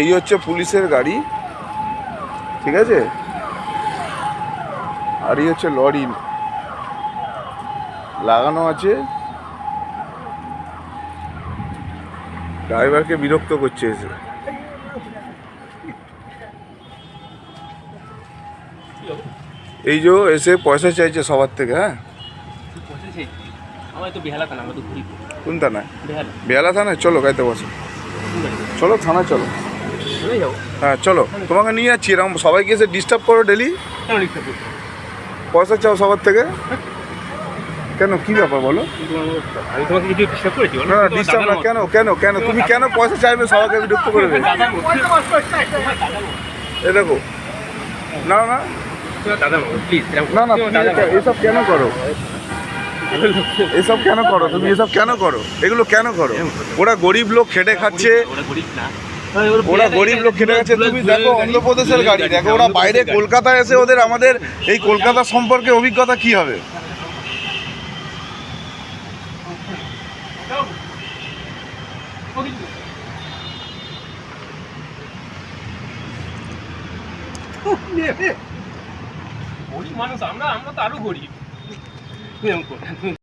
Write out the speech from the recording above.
এই হচ্ছে পুলিশের গাড়ি, ঠিক আছে। আর এই হচ্ছে লরি লাগানো আছে, ড্রাইভারকে বিরক্ত করছে এসে। এই যে এসে পয়সা চাইছে সবার থেকে। হ্যাঁ, কোন থানায়? বেহালা থানায়। চলো গাইতে বসো, চলো থানায় চলো। হ্যাঁ চলো, তোমাকে নিয়ে যাচ্ছি। এরকম সবাইকে এসে ডিস্টার্ব করো ডেলি, পয়সা চাও সবার থেকে কেন? কি ব্যাপার বলো? আমি তোমাকে কিছু ডিস্টার্ব করেছি? না না, ডিস্টার্ব না। কেন কেন কেন তুমি কেন পয়সা চাইবে সবাইকে বিরক্ত করবে? এ দেখো, না না না না, তুমি এসব কেন করো? এসব কেন করো তুমি? এসব কেন করো? এগুলো কেন করো? ওরা গরিব লোক খেটে খাচ্ছে, ওরা গরিব লোক খেটে খাচ্ছে। তুমি দেখো অন্ধ্রপ্রদেশের গাড়ি দেখো, ওরা বাইরে কলকাতায় এসে ওদের আমাদের এই কলকাতা সম্পর্কে অভিজ্ঞতা কি হবে? গরিব মানুষ আমরা, আমরা তো আরো গরিব।